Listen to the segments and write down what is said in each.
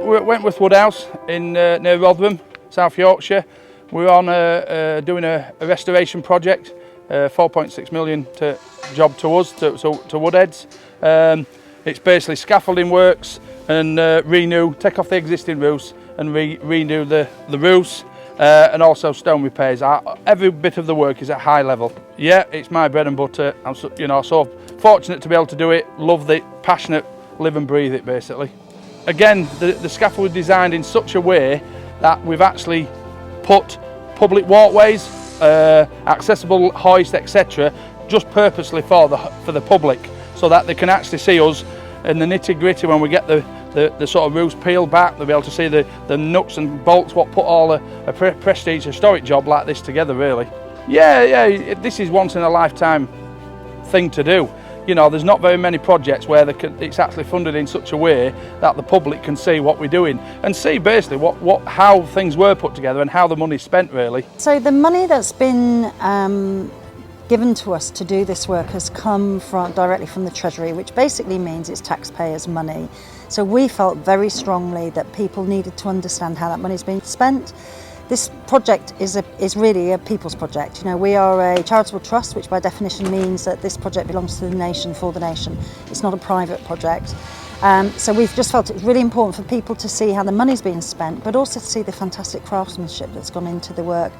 we're at Wentworth Woodhouse in near Rotherham, South Yorkshire. We're on doing a restoration project, 4.6 million job to us, to Woodheads. It's basically scaffolding works and take off the existing roofs and renew the roofs, and also stone repairs. Every bit of the work is at high level. Yeah, it's my bread and butter. I'm so fortunate to be able to do it. Love it, passionate, live and breathe it basically. Again, the scaffold is designed in such a way that we've actually put public walkways, accessible hoist, etc., just purposely for the public, so that they can actually see us in the nitty-gritty when we get the sort of roofs peeled back. They'll be able to see the nuts and bolts what put all a prestige historic job like this together, really. Yeah, this is once in a lifetime thing to do. You know, there's not very many projects where it's actually funded in such a way that the public can see what we're doing and see basically how things were put together and how the money's spent, really. So the money that's been given to us to do this work has come directly from the Treasury, which basically means it's taxpayers' money. So we felt very strongly that people needed to understand how that money's been spent. This project is really a people's project. You know, we are a charitable trust, which by definition means that this project belongs to the nation, for the nation. It's not a private project. So we've just felt it's really important for people to see how the money's being spent, but also to see the fantastic craftsmanship that's gone into the work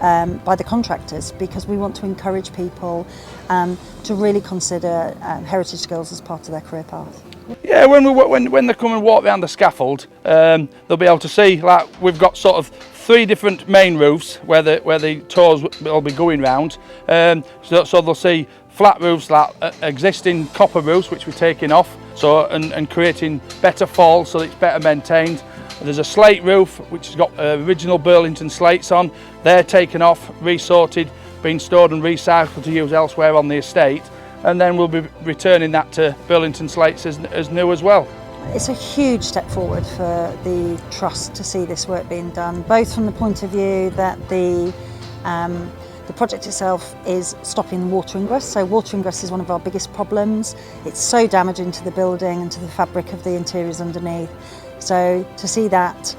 by the contractors, because we want to encourage people to really consider heritage skills as part of their career path. Yeah, when they come and walk around the scaffold, they'll be able to see, like, we've got sort of 3 different main roofs where the tours will be going round. So they'll see flat roofs, like existing copper roofs, which we're taking off, and creating better fall so that it's better maintained. There's a slate roof which has got original Burlington slates on. They're taken off, resorted, being stored and recycled to use elsewhere on the estate. And then we'll be returning that to Burlington slates as new as well. It's a huge step forward for the Trust to see this work being done, both from the point of view that the project itself is stopping water ingress. So water ingress is one of our biggest problems. It's so damaging to the building and to the fabric of the interiors underneath. So to see that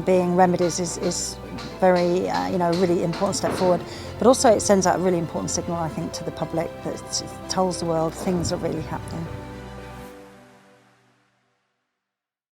being remedied is very, a really important step forward. But also it sends out a really important signal, I think, to the public that tells the world things are really happening.